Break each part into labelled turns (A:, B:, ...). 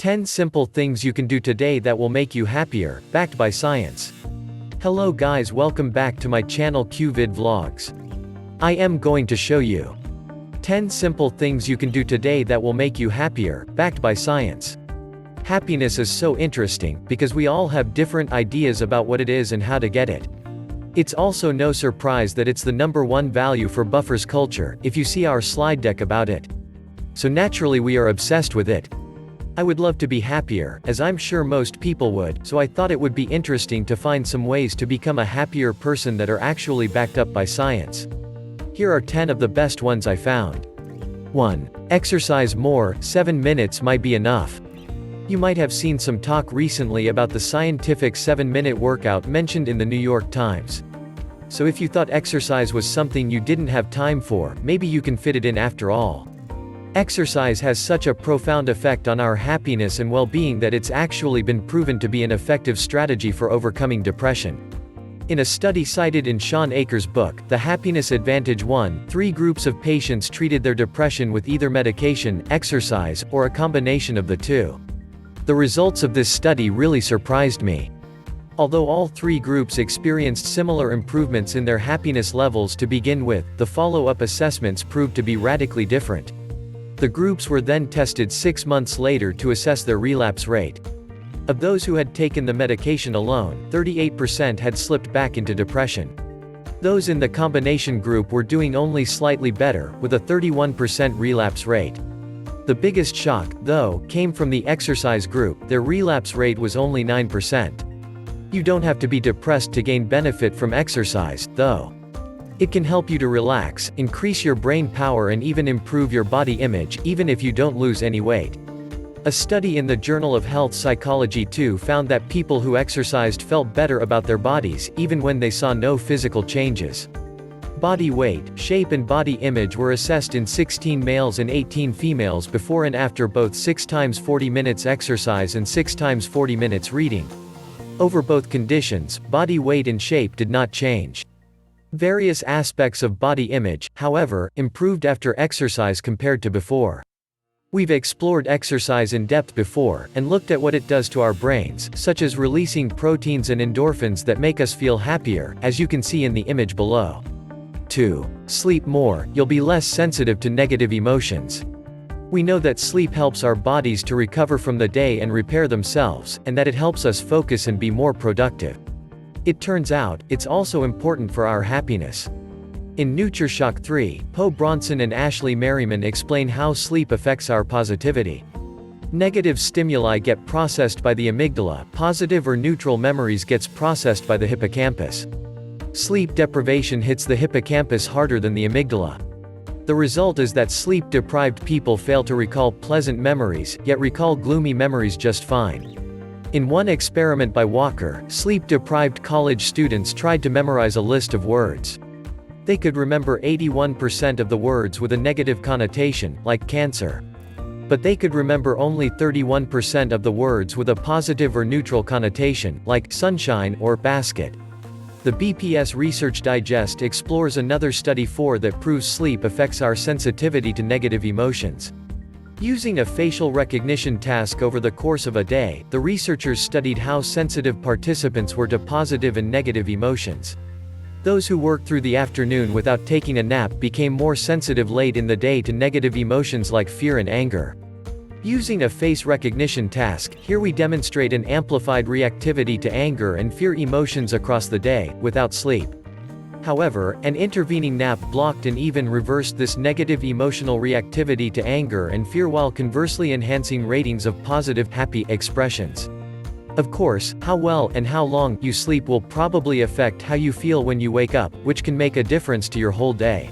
A: 10 simple things you can do today that will make you happier, backed by science. Hello guys, welcome back to my channel QVid Vlogs. I am going to show you 10 simple things you can do today that will make you happier, backed by science. Happiness is so interesting, because we all have different ideas about what it is and how to get it. It's also no surprise that it's the #1 value for buffers culture, if you see our slide deck about it. So naturally we are obsessed with it. I would love to be happier, as I'm sure most people would, so I thought it would be interesting to find some ways to become a happier person that are actually backed up by science. Here are 10 of the best ones I found. 1. Exercise more, 7 minutes might be enough. You might have seen some talk recently about the scientific 7-minute workout mentioned in the New York Times. So if you thought exercise was something you didn't have time for, maybe you can fit it in after all. Exercise has such a profound effect on our happiness and well-being that it's actually been proven to be an effective strategy for overcoming depression. In a study cited in Sean Achor's book, The Happiness Advantage 1, 3 groups of patients treated their depression with either medication, exercise, or a combination of the two. The results of this study really surprised me. Although all 3 groups experienced similar improvements in their happiness levels to begin with, the follow-up assessments proved to be radically different. The groups were then tested 6 months later to assess their relapse rate. Of those who had taken the medication alone, 38% had slipped back into depression. Those in the combination group were doing only slightly better, with a 31% relapse rate. The biggest shock, though, came from the exercise group. Their relapse rate was only 9%. You don't have to be depressed to gain benefit from exercise, though. It can help you to relax, increase your brain power and even improve your body image, even if you don't lose any weight. A study in the Journal of Health Psychology 2 found that people who exercised felt better about their bodies, even when they saw no physical changes. Body weight, shape and body image were assessed in 16 males and 18 females before and after both 6 times 40 minutes exercise and 6 times 40 minutes reading. Over both conditions, body weight and shape did not change. Various aspects of body image, however, improved after exercise compared to before. We've explored exercise in depth before, and looked at what it does to our brains, such as releasing proteins and endorphins that make us feel happier, as you can see in the image below. 2. Sleep more, you'll be less sensitive to negative emotions. We know that sleep helps our bodies to recover from the day and repair themselves, and that it helps us focus and be more productive. It turns out, it's also important for our happiness. In NutriShock 3, Poe Bronson and Ashley Merriman explain how sleep affects our positivity. Negative stimuli get processed by the amygdala, positive or neutral memories gets processed by the hippocampus. Sleep deprivation hits the hippocampus harder than the amygdala. The result is that sleep-deprived people fail to recall pleasant memories, yet recall gloomy memories just fine. In one experiment by Walker, sleep-deprived college students tried to memorize a list of words. They could remember 81% of the words with a negative connotation, like cancer. But they could remember only 31% of the words with a positive or neutral connotation, like sunshine or basket. The BPS Research Digest explores another study 4 that proves sleep affects our sensitivity to negative emotions. Using a facial recognition task over the course of a day, the researchers studied how sensitive participants were to positive and negative emotions. Those who worked through the afternoon without taking a nap became more sensitive late in the day to negative emotions like fear and anger. Using a face recognition task, here we demonstrate an amplified reactivity to anger and fear emotions across the day, without sleep. However, an intervening nap blocked and even reversed this negative emotional reactivity to anger and fear while conversely enhancing ratings of positive, happy expressions. Of course, how well and how long you sleep will probably affect how you feel when you wake up, which can make a difference to your whole day.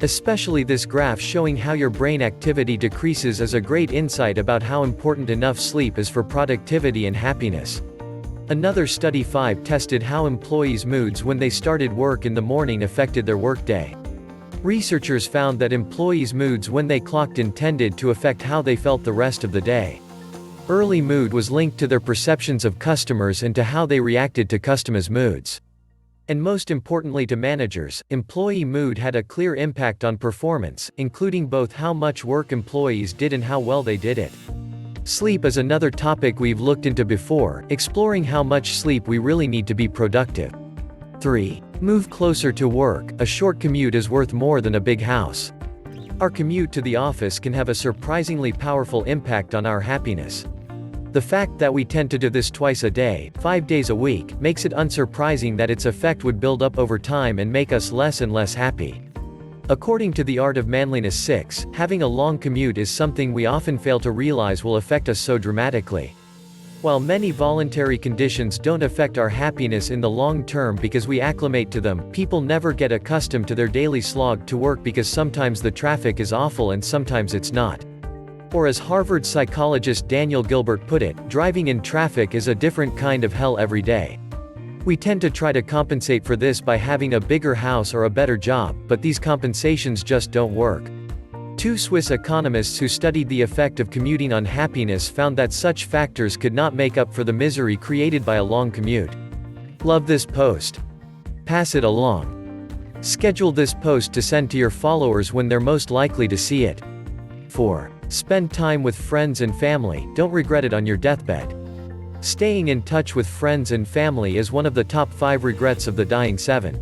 A: Especially this graph showing how your brain activity decreases is a great insight about how important enough sleep is for productivity and happiness. Another study 5 tested how employees' moods when they started work in the morning affected their workday. Researchers found that employees' moods when they clocked in tended to affect how they felt the rest of the day. Early mood was linked to their perceptions of customers and to how they reacted to customers' moods. And most importantly to managers, employee mood had a clear impact on performance, including both how much work employees did and how well they did it. Sleep is another topic we've looked into before, exploring how much sleep we really need to be productive. 3. Move closer to work. A short commute is worth more than a big house. Our commute to the office can have a surprisingly powerful impact on our happiness. The fact that we tend to do this twice a day, 5 days a week, makes it unsurprising that its effect would build up over time and make us less and less happy. According to The Art of Manliness 6, having a long commute is something we often fail to realize will affect us so dramatically. While many voluntary conditions don't affect our happiness in the long term because we acclimate to them, people never get accustomed to their daily slog to work because sometimes the traffic is awful and sometimes it's not. Or as Harvard psychologist Daniel Gilbert put it, driving in traffic is a different kind of hell every day. We tend to try to compensate for this by having a bigger house or a better job, but these compensations just don't work. 2 Swiss economists who studied the effect of commuting on happiness found that such factors could not make up for the misery created by a long commute. Love this post. Pass it along. Schedule this post to send to your followers when they're most likely to see it. 4. Spend time with friends and family, don't regret it on your deathbed. Staying in touch with friends and family is one of the top 5 regrets of the dying 7.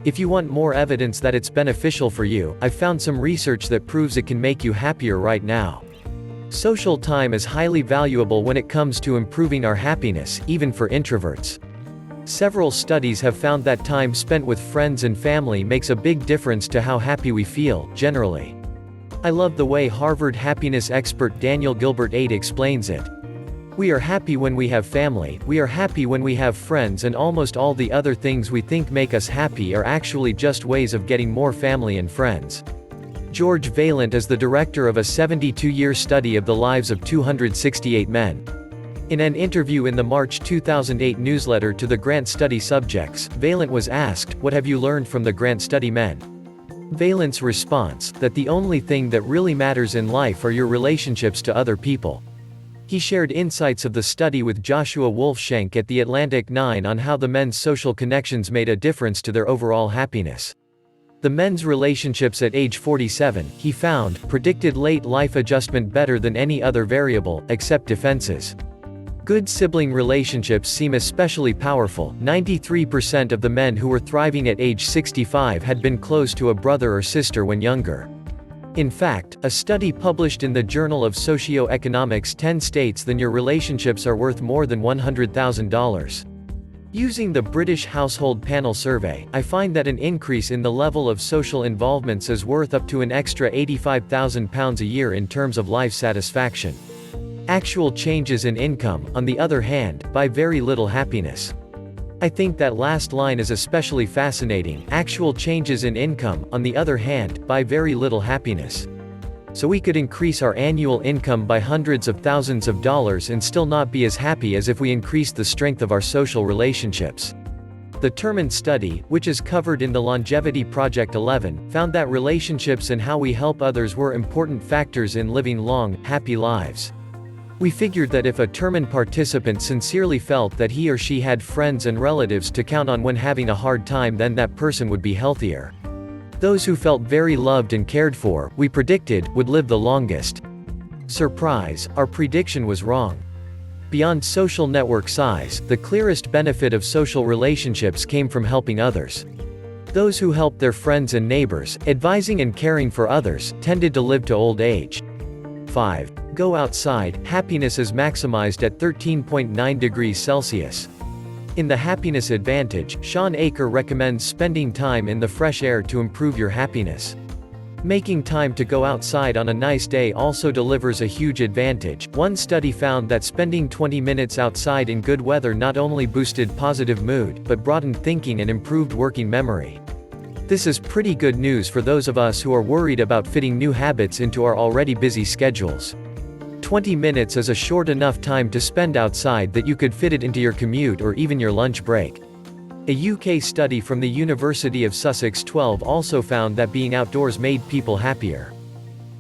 A: If you want more evidence that it's beneficial for you, I've found some research that proves it can make you happier right now. Social time is highly valuable when it comes to improving our happiness, even for introverts. Several studies have found that time spent with friends and family makes a big difference to how happy we feel, generally. I love the way Harvard happiness expert Daniel Gilbert explains it. We are happy when we have family, we are happy when we have friends, and almost all the other things we think make us happy are actually just ways of getting more family and friends. George Vaillant is the director of a 72-year study of the lives of 268 men. In an interview in the March 2008 newsletter to the Grant Study subjects, Vaillant was asked, "What have you learned from the Grant Study men?" Vaillant's response, that the only thing that really matters in life are your relationships to other people. He shared insights of the study with Joshua Wolfshank at The Atlantic 9 on how the men's social connections made a difference to their overall happiness. The men's relationships at age 47, he found, predicted late life adjustment better than any other variable, except defenses. Good sibling relationships seem especially powerful. 93% of the men who were thriving at age 65 had been close to a brother or sister when younger. In fact, a study published in the Journal of Socioeconomics 10 states that your relationships are worth more than $100,000. Using the British Household Panel Survey, I find that an increase in the level of social involvements is worth up to an extra £85,000 a year in terms of life satisfaction. Actual changes in income, on the other hand, buy very little happiness. I think that last line is especially fascinating. Actual changes in income, on the other hand, buy very little happiness. So we could increase our annual income by hundreds of thousands of dollars and still not be as happy as if we increased the strength of our social relationships. The Terman study, which is covered in the Longevity Project 11, found that relationships and how we help others were important factors in living long, happy lives. We figured that if a Terman participant sincerely felt that he or she had friends and relatives to count on when having a hard time, then that person would be healthier. Those who felt very loved and cared for, we predicted, would live the longest. Surprise, our prediction was wrong. Beyond social network size, the clearest benefit of social relationships came from helping others. Those who helped their friends and neighbors, advising and caring for others, tended to live to old age. 5. Go outside. Happiness is maximized at 13.9 degrees Celsius. In The Happiness Advantage, Sean Aker recommends spending time in the fresh air to improve your happiness. Making time to go outside on a nice day also delivers a huge advantage. One study found that spending 20 minutes outside in good weather not only boosted positive mood, but broadened thinking and improved working memory. This is pretty good news for those of us who are worried about fitting new habits into our already busy schedules. 20 minutes is a short enough time to spend outside that you could fit it into your commute or even your lunch break. A UK study from the University of Sussex 12 also found that being outdoors made people happier.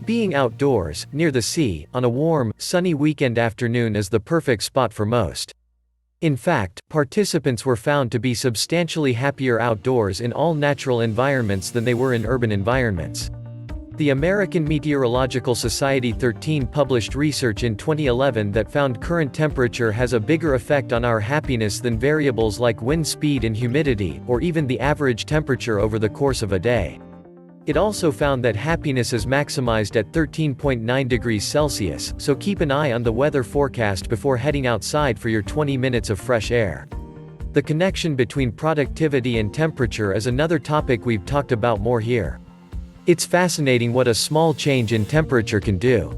A: Being outdoors, near the sea, on a warm, sunny weekend afternoon is the perfect spot for most. In fact, participants were found to be substantially happier outdoors in all natural environments than they were in urban environments. The American Meteorological Society 13 published research in 2011 that found current temperature has a bigger effect on our happiness than variables like wind speed and humidity, or even the average temperature over the course of a day. It also found that happiness is maximized at 13.9 degrees Celsius, so keep an eye on the weather forecast before heading outside for your 20 minutes of fresh air. The connection between productivity and temperature is another topic we've talked about more here. It's fascinating what a small change in temperature can do.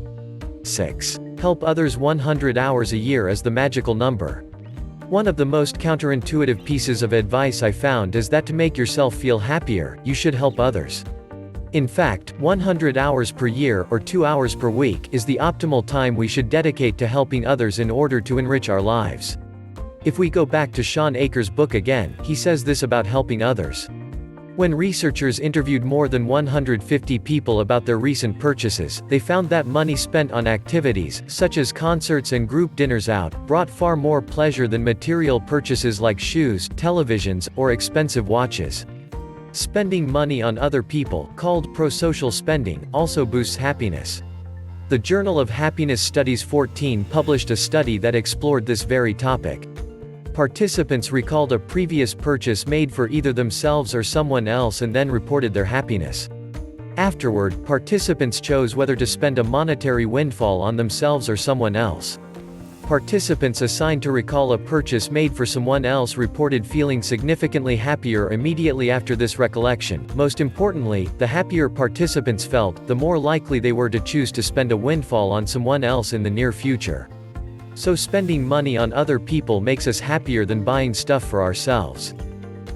A: 6. Help others. 100 hours a year is the magical number. One of the most counterintuitive pieces of advice I found is that to make yourself feel happier, you should help others. In fact, 100 hours per year, or 2 hours per week, is the optimal time we should dedicate to helping others in order to enrich our lives. If we go back to Sean Akers' book again, he says this about helping others. When researchers interviewed more than 150 people about their recent purchases, they found that money spent on activities, such as concerts and group dinners out, brought far more pleasure than material purchases like shoes, televisions, or expensive watches. Spending money on other people, called pro-social spending, also boosts happiness. The Journal of Happiness Studies 14 published a study that explored this very topic. Participants recalled a previous purchase made for either themselves or someone else and then reported their happiness. Afterward, participants chose whether to spend a monetary windfall on themselves or someone else. Participants assigned to recall a purchase made for someone else reported feeling significantly happier immediately after this recollection. Most importantly, the happier participants felt, the more likely they were to choose to spend a windfall on someone else in the near future. So spending money on other people makes us happier than buying stuff for ourselves.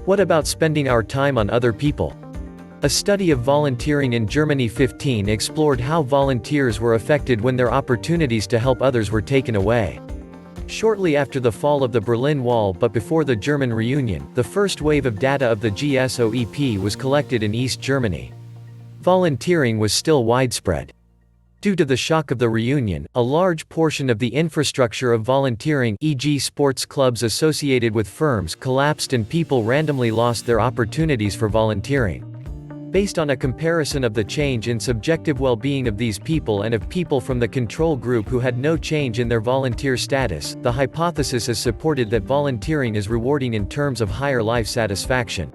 A: What about spending our time on other people? A study of volunteering in Germany 15 explored how volunteers were affected when their opportunities to help others were taken away. Shortly after the fall of the Berlin Wall but before the German reunion, the first wave of data of the GSOEP was collected in East Germany. Volunteering was still widespread. Due to the shock of the reunion, a large portion of the infrastructure of volunteering, e.g. sports clubs associated with firms, collapsed and people randomly lost their opportunities for volunteering. Based on a comparison of the change in subjective well-being of these people and of people from the control group who had no change in their volunteer status, the hypothesis is supported that volunteering is rewarding in terms of higher life satisfaction.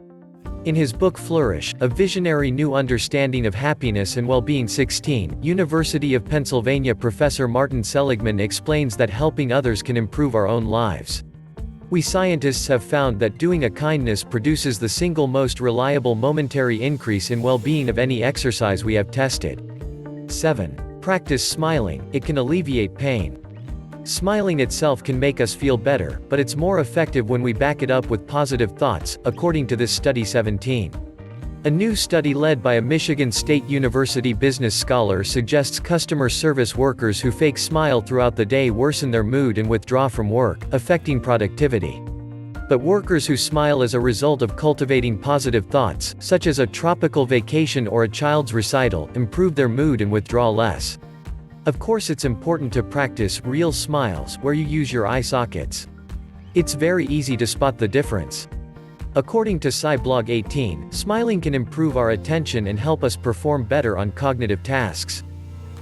A: In his book Flourish, A Visionary New Understanding of Happiness and Well-Being 16, University of Pennsylvania professor Martin Seligman explains that helping others can improve our own lives. We scientists have found that doing a kindness produces the single most reliable momentary increase in well-being of any exercise we have tested. 7. Practice smiling, it can alleviate pain. Smiling itself can make us feel better, but it's more effective when we back it up with positive thoughts, according to this study 17. A new study led by a Michigan State University business scholar suggests customer service workers who fake smile throughout the day worsen their mood and withdraw from work, affecting productivity. But workers who smile as a result of cultivating positive thoughts, such as a tropical vacation or a child's recital, improve their mood and withdraw less. Of course, it's important to practice real smiles where you use your eye sockets. It's very easy to spot the difference. According to SciBlog 18, smiling can improve our attention and help us perform better on cognitive tasks.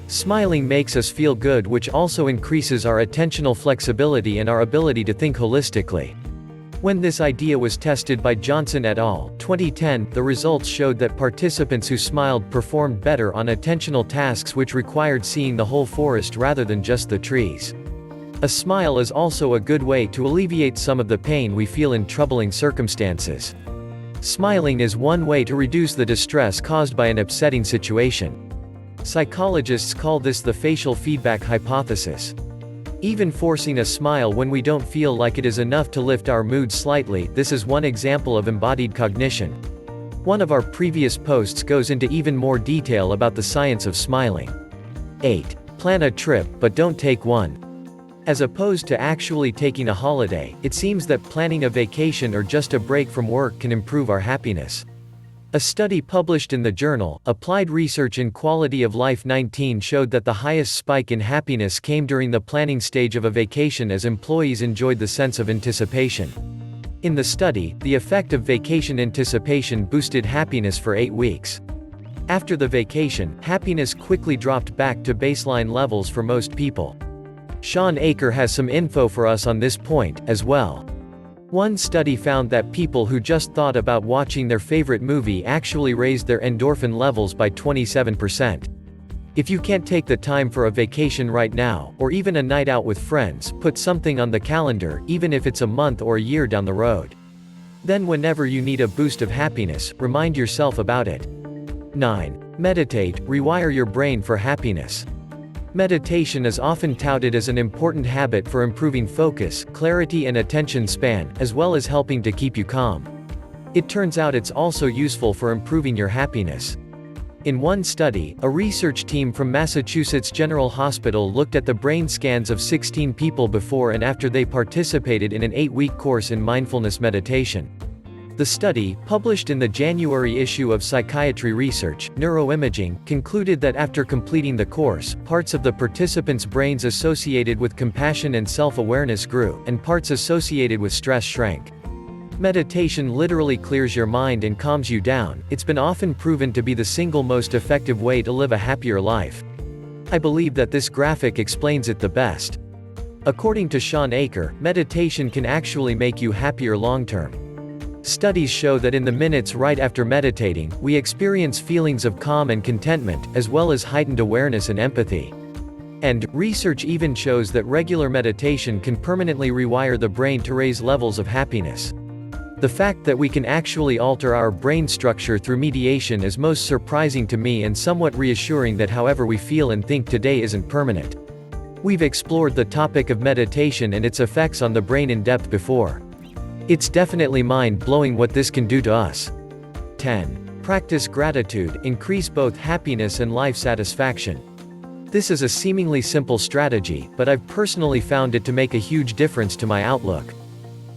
A: Smiling makes us feel good, which also increases our attentional flexibility and our ability to think holistically. When this idea was tested by Johnson et al. 2010, the results showed that participants who smiled performed better on attentional tasks which required seeing the whole forest rather than just the trees. A smile is also a good way to alleviate some of the pain we feel in troubling circumstances. Smiling is one way to reduce the distress caused by an upsetting situation. Psychologists call this the facial feedback hypothesis. Even forcing a smile when we don't feel like it is enough to lift our mood slightly, this is one example of embodied cognition. One of our previous posts goes into even more detail about the science of smiling. 8. Plan a trip, but don't take one. As opposed to actually taking a holiday, it seems that planning a vacation or just a break from work can improve our happiness. A study published in the journal, Applied Research in Quality of Life 19 showed that the highest spike in happiness came during the planning stage of a vacation as employees enjoyed the sense of anticipation. In the study, the effect of vacation anticipation boosted happiness for 8 weeks. After the vacation, happiness quickly dropped back to baseline levels for most people. Sean Aker has some info for us on this point, as well. One study found that people who just thought about watching their favorite movie actually raised their endorphin levels by 27%. If you can't take the time for a vacation right now, or even a night out with friends, put something on the calendar, even if it's a month or a year down the road. Then whenever you need a boost of happiness, remind yourself about it. 9. Meditate, rewire your brain for happiness. Meditation is often touted as an important habit for improving focus, clarity and attention span, as well as helping to keep you calm. It turns out it's also useful for improving your happiness. In one study, a research team from Massachusetts General Hospital looked at the brain scans of 16 people before and after they participated in an 8-week course in mindfulness meditation. The study, published in the January issue of Psychiatry Research, Neuroimaging, concluded that after completing the course, parts of the participants' brains associated with compassion and self-awareness grew, and parts associated with stress shrank. Meditation literally clears your mind and calms you down. It's been often proven to be the single most effective way to live a happier life. I believe that this graphic explains it the best. According to Sean Aker, meditation can actually make you happier long-term. Studies show that in the minutes right after meditating, we experience feelings of calm and contentment, as well as heightened awareness and empathy. And research even shows that regular meditation can permanently rewire the brain to raise levels of happiness. The fact that we can actually alter our brain structure through meditation is most surprising to me and somewhat reassuring that however we feel and think today isn't permanent. We've explored the topic of meditation and its effects on the brain in depth before. It's definitely mind-blowing what this can do to us. 10. Practice gratitude, increase both happiness and life satisfaction. This is a seemingly simple strategy, but I've personally found it to make a huge difference to my outlook.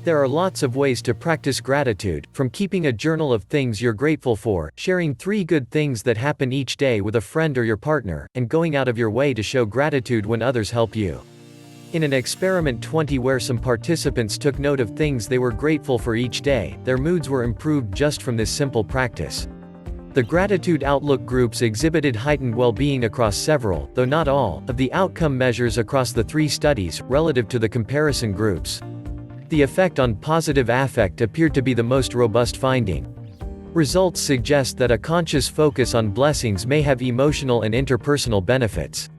A: There are lots of ways to practice gratitude, from keeping a journal of things you're grateful for, sharing 3 good things that happen each day with a friend or your partner, and going out of your way to show gratitude when others help you. In an experiment 20 where some participants took note of things they were grateful for each day, their moods were improved just from this simple practice. The gratitude outlook groups exhibited heightened well-being across several, though not all, of the outcome measures across the 3 studies, relative to the comparison groups. The effect on positive affect appeared to be the most robust finding. Results suggest that a conscious focus on blessings may have emotional and interpersonal benefits.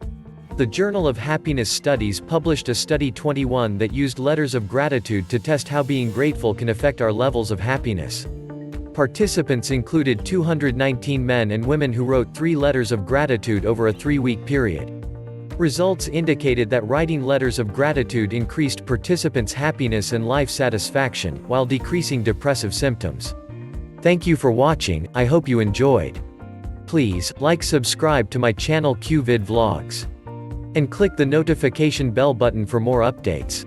A: The Journal of Happiness Studies published a study 21 that used letters of gratitude to test how being grateful can affect our levels of happiness. Participants included 219 men and women who wrote 3 letters of gratitude over a 3-week period. Results indicated that writing letters of gratitude increased participants' happiness and life satisfaction, while decreasing depressive symptoms. Thank you for watching, I hope you enjoyed. Please, subscribe to my channel QVid Vlogs. And click the notification bell button for more updates.